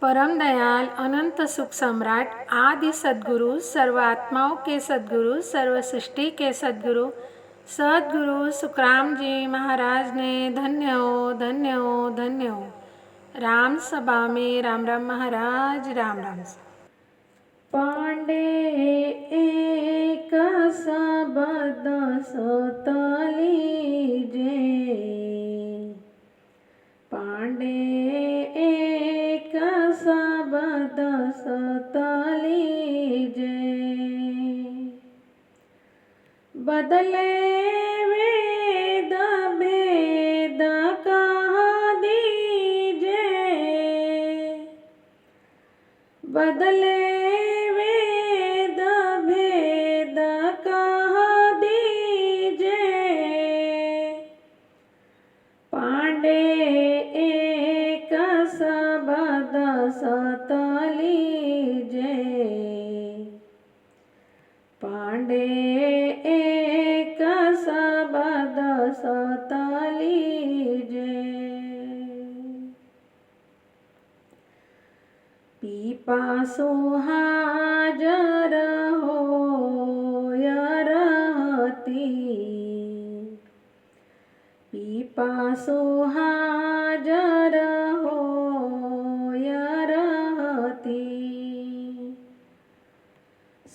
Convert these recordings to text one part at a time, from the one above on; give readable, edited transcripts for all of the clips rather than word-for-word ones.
परम दयाल अनंत सुख सम्राट आदि सद्गुरु, सर्व आत्माओं के सद्गुरु, सर्व सृष्टि के सद्गुरु सद्गुरु सुखराम जी महाराज ने धन्य हो, धन्य हो, धन्य हो। राम सभा में राम राम महाराज, राम राम। पांडे एक सबद सोतली जे, पांडे एक सबद सोतली जे, बदले वेद भेद कहा दीजे, बदले वेद भेद कहा दीजे, पांडे एक सबद सोतली जे, पांडे एक सबद सोतली जे, पीपासो हाजर होय रहती, पीपासो हाजर होय रहती,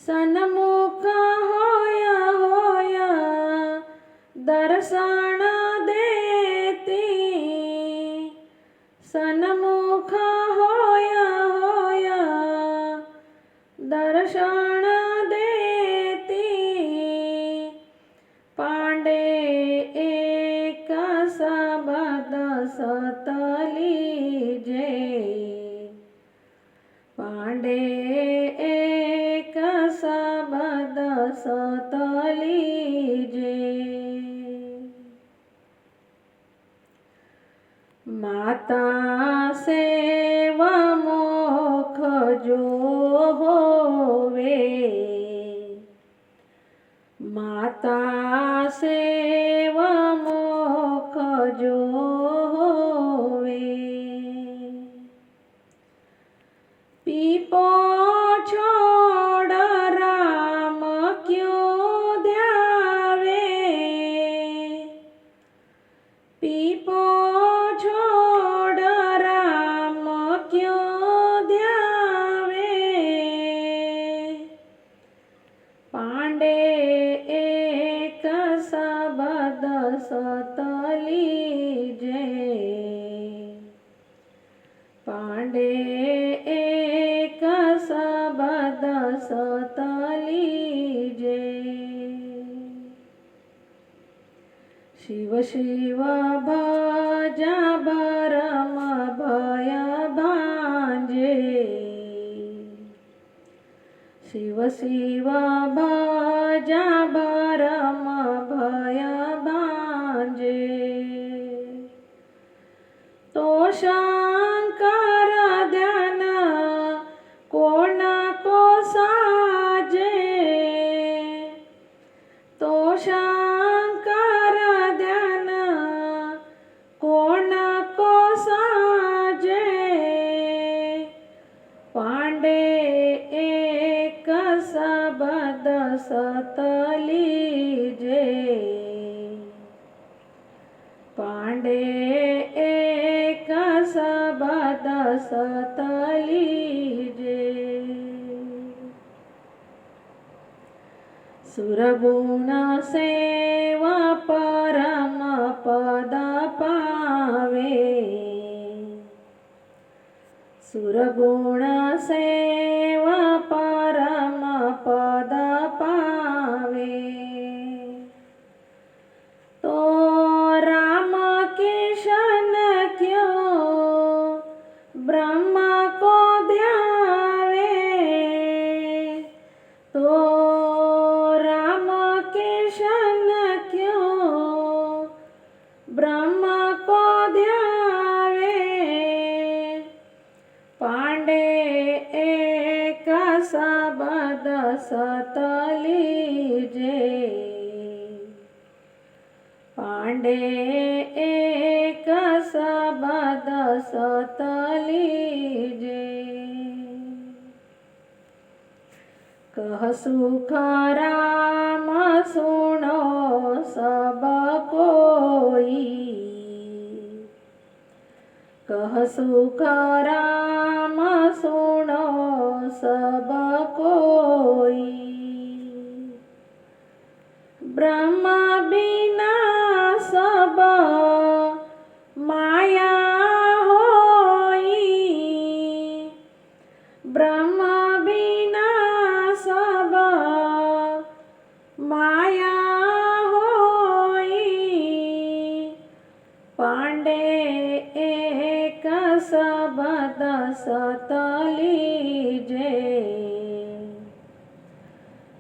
सन्मुख होय होय दर्शन देती, सन्मुख होय होय दर्शन देती, पांडे एक सबद सोतली जे, पांडे एक सबद सोतली जे, माता सेव मोख जो होवे, माता सेव मोख जो होवे, पीपो छोड़ राम क्यों ध्यावे, पीपो छोड़ राम क्यों ध्यावे, पांडे एक सबद सोतली जे, पांडे एक सबद सोतली जे, शिव शिव भजा भरम भय भांजे, शिव शिव भजा भरम भय भांजे, तो शंकर ध्यान कोण को साजे, तो शंकर ध्यान कोण को साजे, पांडे एक सबद सोतली जे, पांडे एक सबद सोतली जे, सुरगुण सेवा परम पद पावे, सुरगुण सेवा परम पद पावे, तो राम किशन क्यों ब्रह्मा को ध्यावे, तो राम किशन क्यों ब्रह्मा को ध्यावे, पांडे एक सबद सोतली जे, पांडे एक सबद सोतली जे। कह सुख राम सुनो सब कोई, कह सुख राम सुनो सब कोई। ब्रह्म बिना सब माया होई, ब्रह्म बिना सब माया होई। पांडे एक शब्द सत लीजे,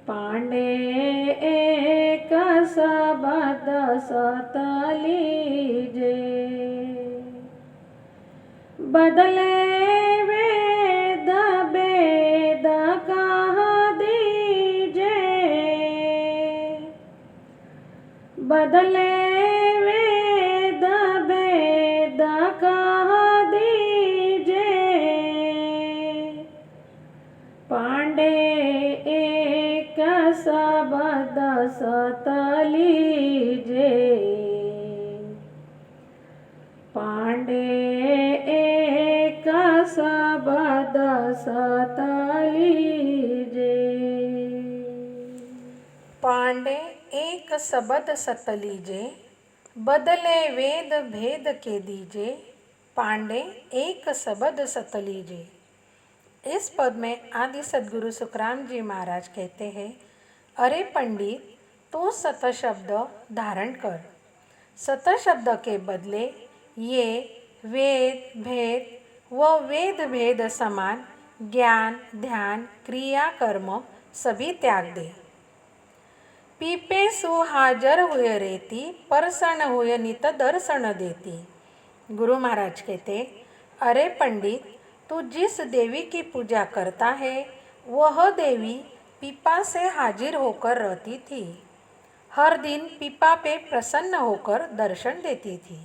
पांडे एक शब्द सत लीजे। बदले वेद वेद कह दीजे, बदले वेद वेद कह दीजे। पांडे एक शब्द सत लीजे, पांडे एक शब्द सत लीजे। पांडे एक शब्द सत लीजे, बदले वेद भेद के दीजे। पांडे एक शब्द सत लीजे। इस पद में आदि सद्गुरु सुखराम जी महाराज कहते हैं, अरे पंडित, तू सत शब्द धारण कर। सत शब्द के बदले ये वेद भेद व वेद भेद समान ज्ञान ध्यान क्रिया कर्म सभी त्याग दे। पीपे सु हाजर हुए रेती, परसन हुए नित दर्शन देती। गुरु महाराज कहते, अरे पंडित, तू जिस देवी की पूजा करता है वह देवी पीपा से हाजिर होकर रहती थी। हर दिन पीपा पे प्रसन्न होकर दर्शन देती थी।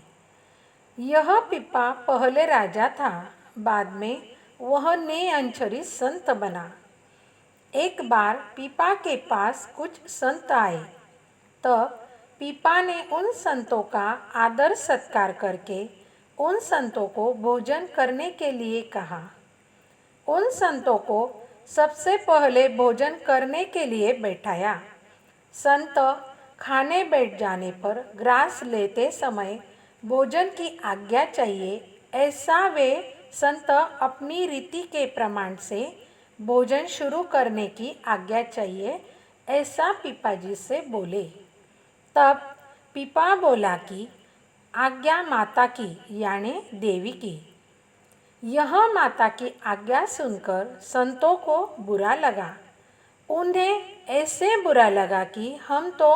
यह पीपा पहले राजा था, बाद में वह नेअंचरी संत बना। एक बार पीपा के पास कुछ संत आए, तब पीपा ने उन संतों का आदर सत्कार करके उन संतों को भोजन करने के लिए कहा। उन संतों को सबसे पहले भोजन करने के लिए बैठाया। संत खाने बैठ जाने पर ग्रास लेते समय भोजन की आज्ञा चाहिए, ऐसा वे संत अपनी रीति के प्रमाण से भोजन शुरू करने की आज्ञा चाहिए, ऐसा पीपा जी से बोले। तब पीपा बोला कि आज्ञा माता की यानी देवी की। यह माता की आज्ञा सुनकर संतों को बुरा लगा। उन्हें ऐसे बुरा लगा कि हम तो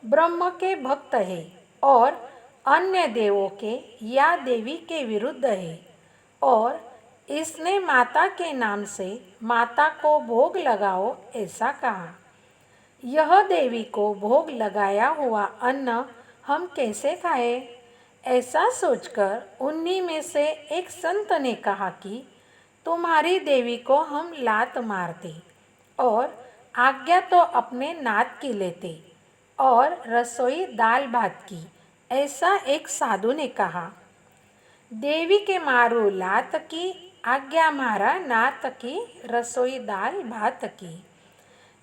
ब्रह्म के भक्त हैं और अन्य देवों के या देवी के विरुद्ध है, और इसने माता के नाम से माता को भोग लगाओ ऐसा कहा। यह देवी को भोग लगाया हुआ अन्न हम कैसे खाएं? ऐसा सोचकर उन्हीं में से एक संत ने कहा कि तुम्हारी देवी को हम लात मारते और आज्ञा तो अपने नाथ की लेते और रसोई दाल भात की, ऐसा एक साधु ने कहा। देवी के मारो लात की, आज्ञा मारा नाथ की, रसोई दाल भात की।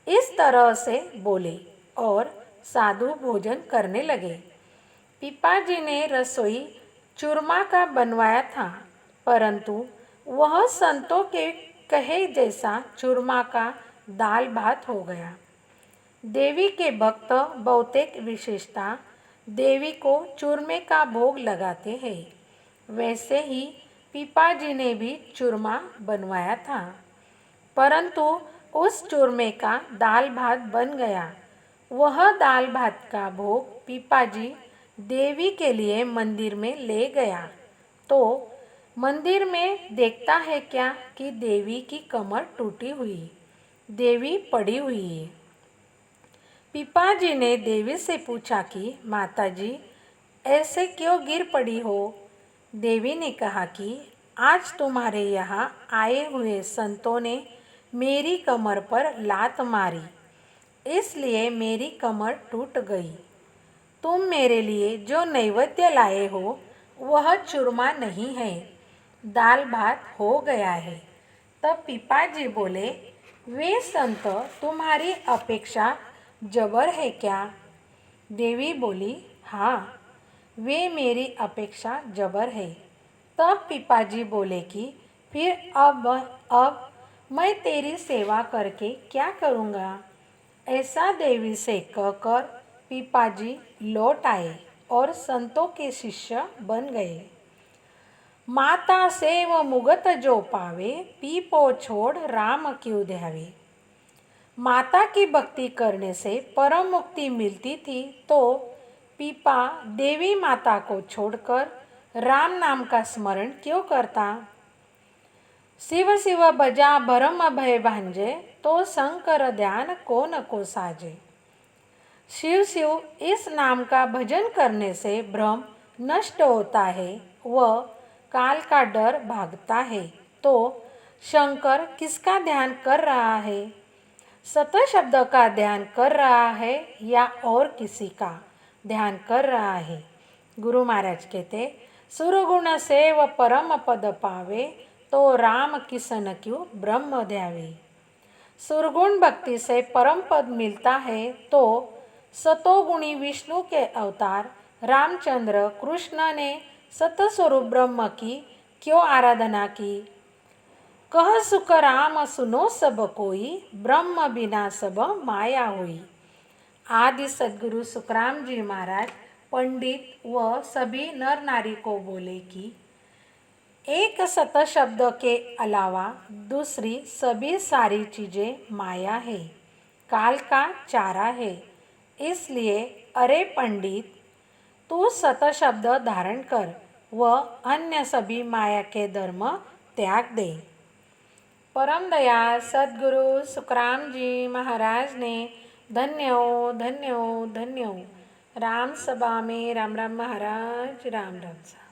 इस तरह से बोले और साधु भोजन करने लगे। पीपा जी ने रसोई चूरमा का बनवाया था, परंतु वह संतों के कहे जैसा चूरमा का दाल भात हो गया। देवी के भक्त बहुतेक विशेषता देवी को चूरमे का भोग लगाते हैं, वैसे ही पीपा जी ने भी चूरमा बनवाया था, परंतु उस चूरमे का दाल भात बन गया। वह दाल भात का भोग पीपा जी देवी के लिए मंदिर में ले गया, तो मंदिर में देखता है क्या कि देवी की कमर टूटी हुई, देवी पड़ी हुई है। पीपा जी ने देवी से पूछा कि माता जी, ऐसे क्यों गिर पड़ी हो? देवी ने कहा कि आज तुम्हारे यहाँ आए हुए संतों ने मेरी कमर पर लात मारी, इसलिए मेरी कमर टूट गई। तुम मेरे लिए जो नैवेद्य लाए हो वह चूरमा नहीं है, दाल भात हो गया है। तब पिपाजी बोले, वे संत तुम्हारी अपेक्षा जबर है क्या? देवी बोली, हाँ, वे मेरी अपेक्षा जबर है। तब पिपाजी बोले कि फिर अब मैं तेरी सेवा करके क्या करूँगा? ऐसा देवी से कहकर पिपाजी लौट आए और संतों के शिष्य बन गए। माता सेव मुगत जो पावे, पीपो छोड़ राम क्यों ध्यावे। माता की भक्ति करने से परम मुक्ति मिलती थी, तो पीपा देवी माता को छोड़कर राम नाम का स्मरण क्यों करता? शिव शिव भजा भरम भय भांजे, तो शंकर ध्यान को न को साजे। शिव शिव इस नाम का भजन करने से भ्रम नष्ट होता है व काल का डर भागता है। तो शंकर किसका ध्यान कर रहा है? सत शब्द का ध्यान कर रहा है या और किसी का ध्यान कर रहा है? गुरु महाराज कहते, सुरगुण सेव परम पद पावे, तो राम किसन क्यों ब्रह्म ध्यावे। सुरगुण भक्ति से परम पद मिलता है, तो सतोगुणी विष्णु के अवतार रामचंद्र कृष्ण ने सतस्वरूप ब्रह्म की क्यों आराधना की? कह सुख राम सुनो सब कोई, ब्रह्म बिना सब माया हुई। आदि सद्गुरु सुखराम जी महाराज पंडित व सभी नर नारी को बोले कि एक सत शब्द के अलावा दूसरी सभी सारी चीज़ें माया है, काल का चारा है। इसलिए अरे पंडित, तू सत शब्द धारण कर व अन्य सभी माया के धर्म त्याग दे। परम दयाल सद्गुरु सुखराम जी महाराज ने धन्य हो, धन्य हो, धन्य हो। राम सभा में राम राम महाराज, राम राम।